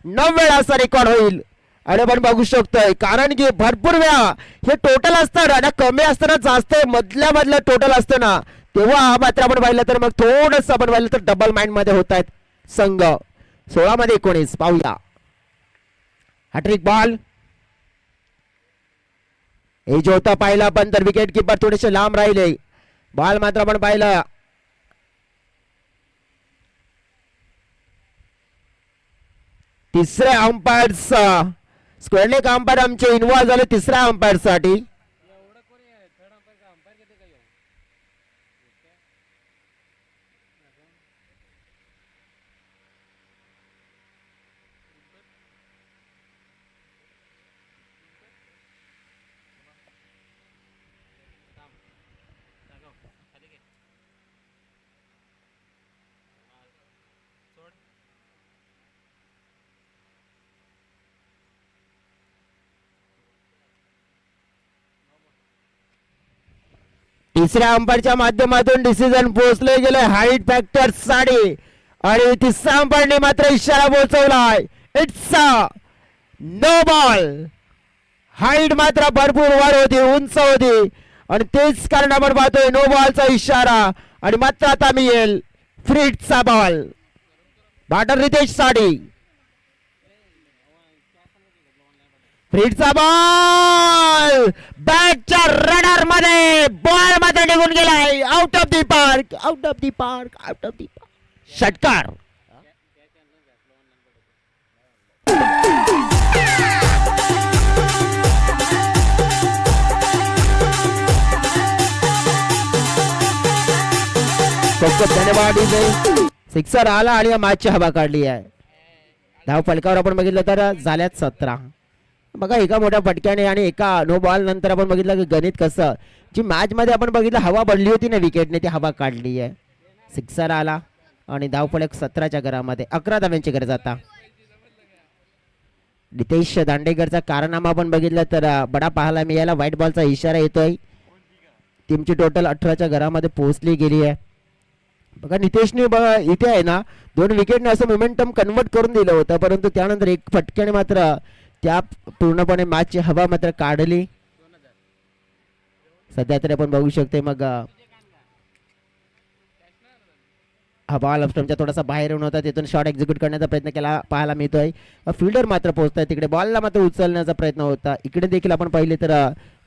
9 वेळा असा रेकॉर्ड होईल. आणि आपण बघू शकतोय कारण की भरपूर वेळा हे टोटल असतं ना, कमी असताना जास्त मधलं टोटल असतं ना, तेव्हा मात्र आपण पाहिलं तर मग थोडस आपण पाहिलं तर डबल माइंड मध्ये होत आहेत संघ. 16 मध्ये 19 पाहूया. हॅट्रिक बॉल हे जो होता पाहिला पण तर विकेट किपर थोडेसे लांब राहिले. बॉल मात्र आपण पाहिलं तिसऱ्या अंपायर स्क्वेअरलेग अंपायर आमचे इन्व्हॉल्व झाले तिसऱ्या अंपायर साठी. तिसऱ्या अंपायरच्या माध्यमातून डिसिजन पोहोचले गेले हाईट फॅक्टर साठी आणि तिसऱ्या अंपायरने मात्र इशारा पोहोचवलाय. It's no ball. हाईट मात्र भरपूर वर होती, उंच होती आणि तेच कारण आपण पाहतोय नो बॉलचा इशारा. आणि मात्र आता मिळेल फ्रीटचा बॉल बॅटर रितेश साठी. फ्रीटचा बॉल बॅटच्या रडार मध्ये बॉल मात्र निघून गेलाय. Out of the park, out of the park, out of the park. षटकार. खूप खूप धन्यवाद विजय. सिक्सर आला आणि या मॅचची हवा काढली आहे. धाव फलकावर आपण बघितलं तर झाल्यात 17. बघा एका मोठ्या फटक्याने आणि एका नो बॉल नंतर आपण बघितलं की गणित कसं जी मॅच मध्ये आपण बघितलं हवा बनली होती ना विकेटने ती हवा काढली आहे. सिक्सर आला आणि धाव फलक 17च्या घरामध्ये 11 धाव्यांची गरज आता. नितेश दांडेकरचा कारनामा आपण बघितलं तर बडा पाहायला मिळाला. व्हाईट बॉलचा इशारा येतोय. टीमची टोटल 18च्या घरामध्ये पोहोचली गेली आहे. बघा नितेशने बघा इथे आहे ना 2 विकेटने असं मोमेंटम कन्वर्ट करून दिलं होतं परंतु त्यानंतर एक फटक्याने मात्र त्या पूर्णपणे मॅचची हवा मात्र काढली. सध्या तरी आपण बघू शकते मग हा बॉल स्टंपच्या थोडासा बाहेर येऊन होता तिथून शॉट एक्झिक्यूट करण्याचा प्रयत्न केला पाहायला मिळतोय. फिल्डर मात्र पोहोचतोय तिकडे बॉलला मात्र उचलण्याचा प्रयत्न होता. इकडे देखील आपण पाहिले तर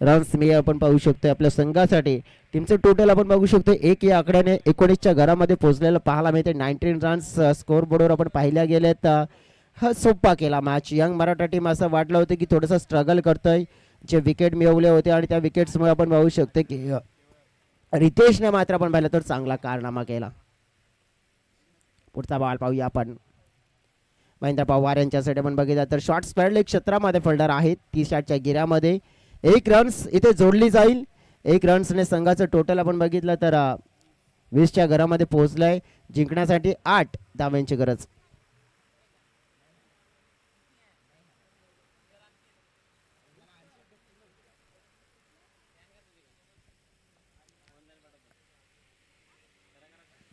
रन्स मी आपण पाहू शकतोय आपल्या संघासाठी. टीमचं टोटल आपण बघू शकतो 1 या आकड्याने 19च्या घरामध्ये पोहोचलेलं पाहायला मिळते. 19 रन्स स्कोर बोर्डवर आपण पाहिल्या गेलेत. हा सोपा केला मॅच. यंग मराठा टीम असं वाटलं होतं की थोडंसं स्ट्रगल करतोय. जे विकेट मिळवले होते आणि त्या विकेट्समुळे आपण पाहू शकतो की रितेशने मात्र आपण पाहिलं तर चांगला कारनामा केला. पुढचा बॉल पाहूया आपण. महेंद्र पवार यांच्यासाठी आपण बघितलं तर शॉर्ट स्पॅडले क्षेत्रामध्ये फिल्डर आहेत. 30 शॉटच्या गिऱ्यामध्ये 1 रन्स इथे जोडली जाईल. 1 रन्सने संघाचं टोटल आपण बघितलं तर 20च्या घरामध्ये पोहोचलंय. जिंकण्यासाठी 8 धाव्यांची गरज.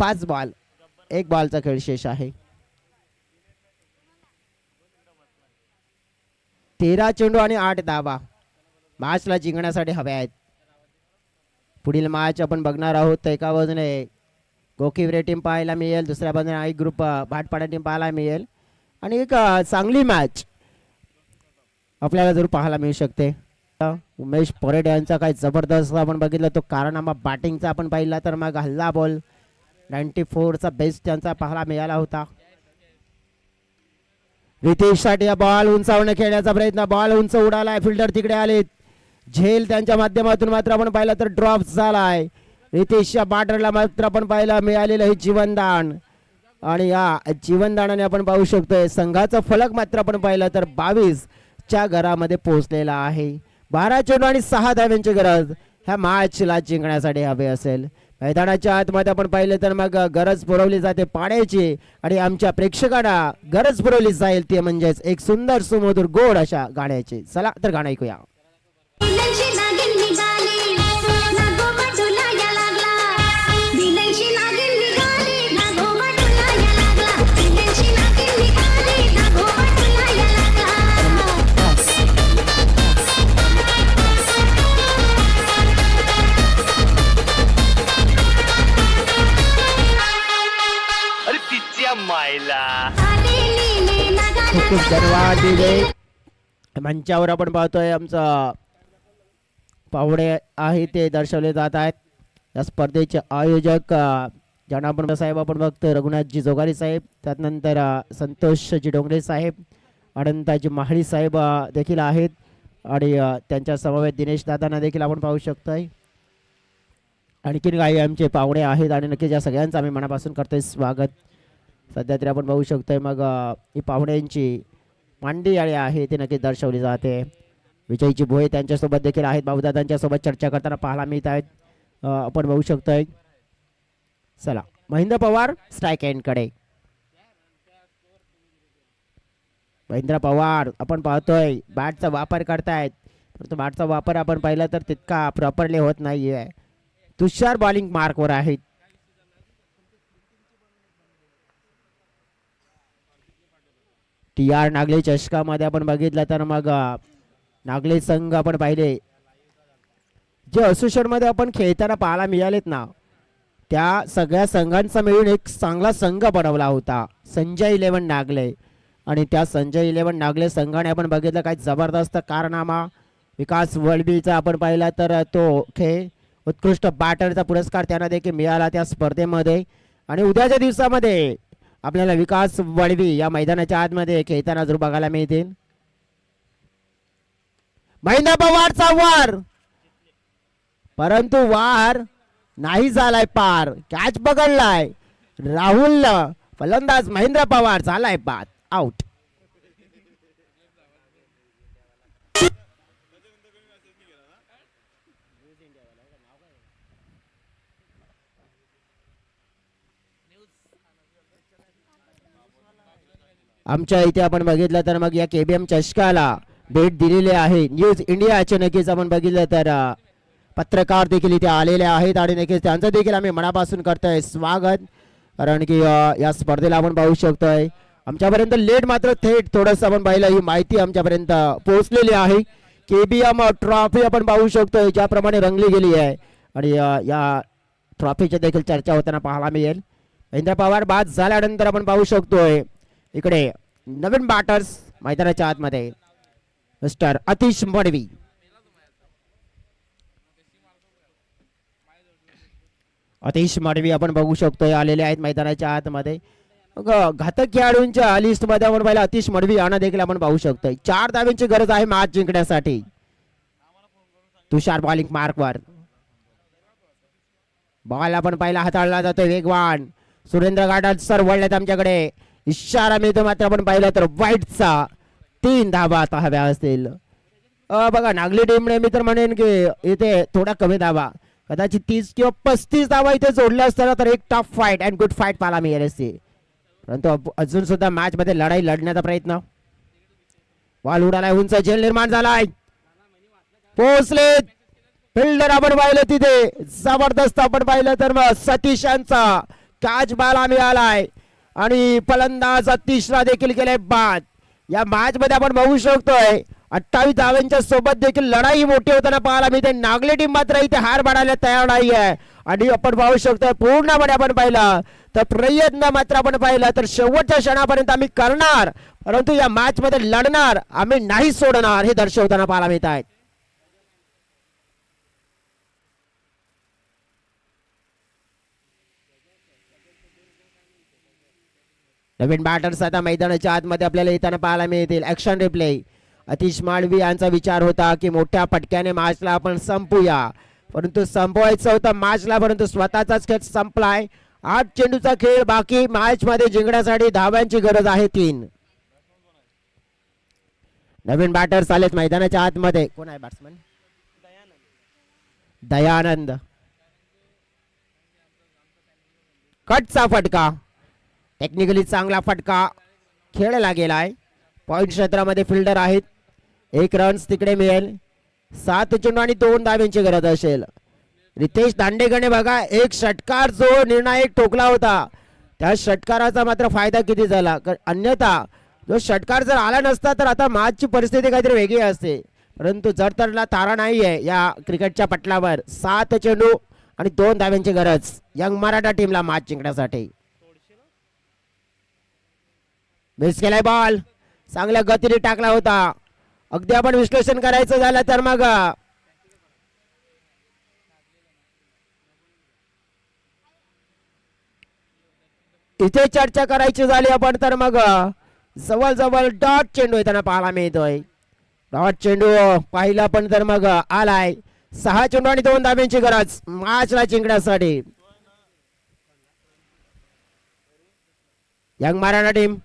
पाच बॉल 1 बॉलचा खेळ शेष आहे. 13 चेंडू आणि 8 धावा मॅचला जिंकण्यासाठी हव्या आहेत. पुढील मॅच आपण बघणार आहोत. तर एका बाजूने गोकिवरे टीम पाहायला मिळेल. दुसऱ्या बाजूने आई ग्रुप भाटपाडा टीम पाहायला मिळेल. आणि एक चांगली मॅच आपल्याला जरूर पाहायला मिळू शकते. उमेश पोरेट यांचा काय जबरदस्त आपण बघितलं तो कारनामा बॅटिंगचा आपण पाहिला तर मग हल्ला बॉल 94चा बेस्ट त्यांचा पाहायला मिळाला होता. रितेश साठी बॉल उंचावणे खेळण्याचा प्रयत्न. बॉल उंच उडालाय. फिल्डर तिकडे आले. झेल त्यांच्या माध्यमातून मात्र आपण पाहिलं तर ड्रॉप झालाय. रितेशच्या बॅटरला मात्र आपण पाहायला मिळालेलं हे जीवनदान आणि या जीवनदानाने आपण पाहू शकतोय संघाचा फलक मात्र आपण पाहिलं तर 22च्या घरामध्ये पोहोचलेला आहे. 12 चेंडू आणि 6 धाव्यांची गरज ह्या मॅचला जिंकण्यासाठी हवे असेल. मैदानाच्या आतमध्ये आपण पाहिलं तर मग गरज पुरवली जाते पाण्याची आणि आमच्या प्रेक्षकांना गरज पुरवली जाईल ती म्हणजेच एक सुंदर सुमधुर गोड अशा गाण्याची. चला तर गाणं ऐकूया. दिलांची नागिन निघाली नागोबा डुलाया लागला. दिलांची नागिन निघाली नागोबा डुलाया लागला. दिलांची नागिन निघाली नागोबा डुलाया लागला. आलेली नागाला खूप खूप धन्यवाद दिले. मंचावर आपण पाहतोय आमचं पाहुणे आहे ते दर्शवले जात आहेत. या स्पर्धेचे आयोजक ज्यांना आपण साहेब आपण बघतोय रघुनाथजी जोगारी साहेब. त्यानंतर संतोषजी डोंगरे साहेब अनंताजी माहळी साहेब देखील आहेत आणि त्यांच्या समवेत दिनेश दादांना देखील आपण पाहू शकतोय. आणखीन काही आमचे पाहुणे आहेत आणि नक्कीच या सगळ्यांचं आम्ही मनापासून करतोय स्वागत. सध्या तरी आपण बघू शकतोय मग ही पाहुण्यांची मांडी आळी आहे ती नक्कीच दर्शवली जाते. विजयची भोये त्यांच्यासोबत देखील आहेत. भाऊदादांच्या सोबत चर्चा करताना पाहायला मिळत आहेत. आपण बघू शकतोय. चला महेंद्र पवार स्ट्राईक एंडकडे. महेंद्र पवार आपण पाहतोय बॅटचा वापर करतायत परंतु बॅटचा वापर आपण पाहिला तर तितका प्रॉपरली होत नाहीये. तुषार बॉलिंग मार्कवर आहेत. TR नागले चषकामध्ये आपण बघितलं तर मग नागले संघ आपण पाहिले जे असोसिएशन मध्ये आपण खेळताना पाहायला मिळालेत ना त्या सगळ्या संघांचा मिळून एक चांगला संघ बनवला होता संजय 11 नागले. आणि त्या संजय 11 नागले संघाने आपण बघितलं काय जबरदस्त कारनामा. विकास वळवीचा आपण पाहिला तर तो खेळ उत्कृष्ट बॅटरचा पुरस्कार त्यांना देखील मिळाला त्या स्पर्धेमध्ये. आणि उद्याच्या दिवसामध्ये आपल्याला विकास वळवी या मैदानाच्या आतमध्ये खेळताना जरूर बघायला मिळतील. महेंद्र पवारचा वार परंतु वार नाही झालाय पार. कॅच पकडलाय राहुल. फलंदाज महेंद्र पवार झालाय बाद. आउट. आमच्या इथे आपण बघितलं तर मग या केबीएम चषकाला भेट दिलेली आहे. न्यूज इंडियाचे नक्कीच आपण बघितलं तर पत्रकार देखील इथे आलेले आहेत आणि नक्कीच त्यांचं देखील आम्ही मनापासून करतोय स्वागत. कारण की या स्पर्धेला आपण पाहू शकतोय आमच्यापर्यंत लेट मात्र थेट थोडंसं आपण पाहिलं ही माहिती आमच्यापर्यंत पोहोचलेली आहे. केबीएम ट्रॉफी आपण पाहू शकतोय ज्याप्रमाणे रंगली गेली आहे आणि या ट्रॉफीची देखील चर्चा होताना पाहायला मिळेल. महेंद्र पवार बाद झाल्यानंतर आपण पाहू शकतोय इकडे नवीन बॅटर्स मैदानाच्या आतमध्ये मिस्टर अतिश मडवी. अतिश मडवी आपण बघू शकतोय आलेले आहेत मैदानाच्या आतमध्ये. घातक खेळाडूंच्या लिस्ट मध्ये आपण पाहिलं अतिश मडवी यांना देखील आपण पाहू शकतोय. 4 धावांची गरज आहे मॅच जिंकण्यासाठी. तुषार बॉलिंग मार्कवर. बॉल आपण पाहिला हाताळला जातोय वेगवान. सुरेंद्र गाडा सर वळलेत आमच्याकडे. इशारा मिळतो मात्र आपण पाहिलं तर वाईटचा 3 धावा आता हव्या असतील. बघा नागली टीमने मी तर म्हणेन की इथे थोडा कमी धावा कदाचित 30 किंवा 35 धावा इथे जोडल्या असताना तर एक tough fight and good fight पाहायला मिळेल असते. परंतु अजून सुद्धा मॅच मध्ये लढाई लढण्याचा प्रयत्न. बॉल उडालाय उंच झेल निर्माण झालाय. पोहोचले फिल्डर आपण पाहिलं तिथे जबरदस्त आपण पाहिलं तर मग सतीश यांचा कॅच बाला मिळालाय आणि फलंदाज अतिशला देखील केले बाद. या मॅच मध्ये आपण बघू शकतोय 28 धावांच्या सोबत देखील लढाई मोठी होताना पाहायला मिळते. नागले टीम मात्र इथे हार बाळायला तयार नाही आहे आणि आपण पाहू शकतो पूर्णपणे आपण पाहिलं तर प्रयत्न मात्र आपण पाहिलं तर शेवटच्या क्षणापर्यंत आम्ही करणार परंतु या मॅच मध्ये लढणार आम्ही नाही सोडणार हे दर्शवताना पाहायला मिळत आहेत. नवीन बॅटर्स आता मैदानाच्या आतमध्ये आपल्याला येताना पाहायला मिळतील. Action replay. अतिश माळवी यांचा विचार होता की मोठ्या फटक्याने मॅचला आपण संपूया परंतु संपवायचं होतं मॅचला परंतु स्वतःचाच खेळ संपलाय. 8 चेंडूचा खेळ बाकी. मॅच मध्ये जिंकण्यासाठी धाव्यांची गरज आहे 3. नवीन बॅटर्स आलेत मैदानाच्या आतमध्ये. कोण आहे बॅट्समन? दयानंद. कटचा फटका. टेक्निकली चांगला फटका खेळला गेलाय. पॉइंट क्षेत्रामध्ये फिल्डर आहेत. 1 रन्स तिकडे मिळेल. 7 चेंडू आणि 2 धाव्यांची गरज असेल. रितेश दांडेकरने बघा एक षटकार जो निर्णायक ठोकला होता त्या षटकाराचा मात्र फायदा किती झाला. अन्यथा जो षटकार जर आला नसता तर आता मॅचची परिस्थिती काहीतरी वेगळी असते. परंतु जडतरला तारा नाहीये या क्रिकेटच्या पटलावर. 7 चेंडू आणि 2 धाव्यांची गरज यंग मराठा टीमला मॅच जिंकण्यासाठी. मिस केलाय बॉल. चांगल्या गतीने टाकला होता. अगदी आपण विश्लेषण करायचं झालं तर मग इथे चर्चा करायची झाली आपण तर मग जवळजवळ डॉट चेंडू येताना पाहायला मिळतोय. डॉट चेंडू पाहिला पण तर मग आलाय. 6 चेंडू आणि 2 धाब्यांची गरज मॅचला जिंकण्यासाठी. यंग मराठा टीम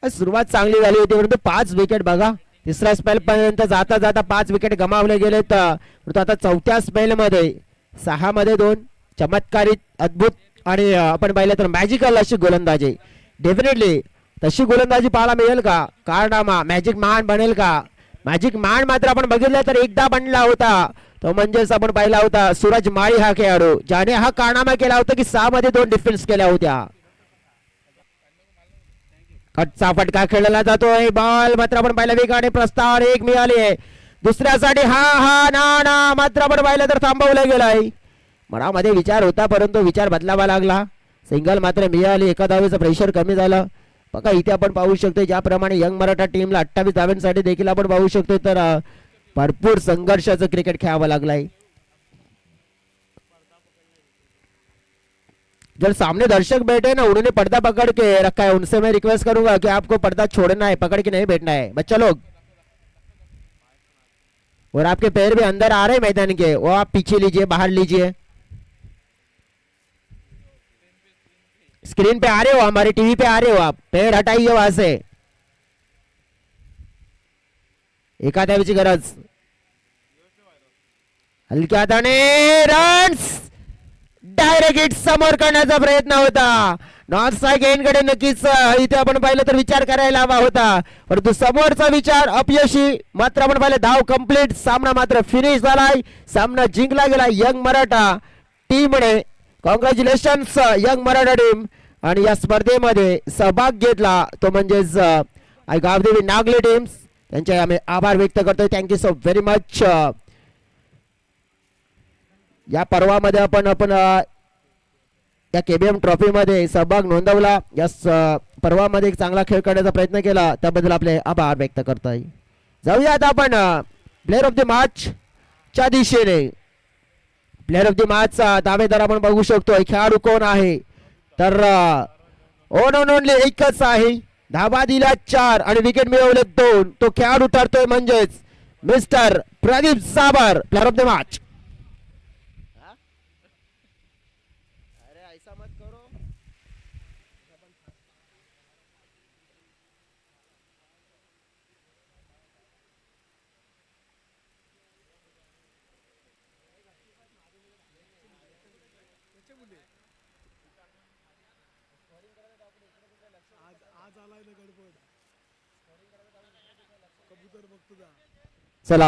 सुरुवात चांगली झाली होती परंतु 5 विकेट बघा तिसऱ्या स्पेल पर्यंत जाता जाता 5 विकेट गमावले गेले तर आता चौथ्या स्पेल मध्ये 6 मध्ये 2 चमत्कारित अद्भुत आणि आपण पाहिलं तर मॅजिकल अशी गोलंदाजी. डेफिनेटली तशी गोलंदाजी पाहायला मिळेल का? कारनामा मॅजिक मॅन बनेल का? मॅजिक मॅन मात्र आपण बघितलं तर एकदा बनला होता तो म्हणजेच आपण पाहिला होता सूरज माळी हा खेळाडू ज्याने हा कारनामा केला होता की 6 मध्ये 2 डिफेन्स केल्या होत्या. कटचा फटका खेळला जातोय. बॉल मात्र आपण पाहिलं वेगाने प्रस्ताव 1 मिळाली आहे. दुसऱ्यासाठी हा ना मात्र आपण पाहिलं तर थांबवलं गेलाय. मनामध्ये विचार होता परंतु विचार बदलावा लागला. सिंगल मात्र मिळाली. एका धावेचं प्रेशर कमी झालं. बघा इथे आपण पाहू शकतो ज्याप्रमाणे यंग मराठा टीमला 28 धाव्यांसाठी देखील आपण पाहू शकतो तर भरपूर संघर्षाचं क्रिकेट खेळावं लागलंय. जब सामने दर्शक बैठे ना उन्होंने पर्दा पकड़ के रखा है उनसे मैं रिक्वेस्ट करूंगा कि आपको पर्दा छोड़ना है पकड़ के नहीं बैठना है बच्चा लोग. और आपके पैर भी अंदर आ रहे हैं मैदान के वो आप पीछे लीजिए बाहर लीजिए. स्क्रीन पे आ रहे हो, हमारे टीवी पे आ रहे हो आप, पेड़ हटाइए वहां से. एखाद्याची गरज. हलक्या हाताने रन्स डायरेक्ट हिट समोर करण्याचा प्रयत्न होता. नॉर्थ साइड कडे नक्कीच इथे आपण पाहिलं तर विचार करायला हवा होता, परंतु समोरचा विचार अपयशी. मात्र आपण पाहिलं धाव कंप्लीट, सामना मात्र फिनिश झालाय, सामना जिंकला गेला यंग मराठा टीमने. Congratulations young Maratha team. आणि या स्पर्धेमध्ये सहभाग घेतला तो म्हणजेच गावदेवी नागले टीम्स, त्यांचे आम्ही आभार व्यक्त करतोय. Thank you so very much. या पर्वामध्ये आपण या केबीएम ट्रॉफी मध्ये सहभाग नोंदवला, या पर्वामध्ये एक चांगला खेळ करण्याचा प्रयत्न केला, त्याबद्दल आपले आभार व्यक्त करतोय. जाऊयात आपण प्लेअर ऑफ द मॅच च्या दिशेने. प्लेअर ऑफ द मॅच चा दावेदार आपण बघू शकतोय. खेळाडू कोण आहे तर ओन ओनली एकच आहे. धाबा दिला 4 आणि विकेट मिळवले 2. तो खेळाडू ठरतोय म्हणजेच मिस्टर प्रदीप साबर, प्लेअर ऑफ द मॅच. चला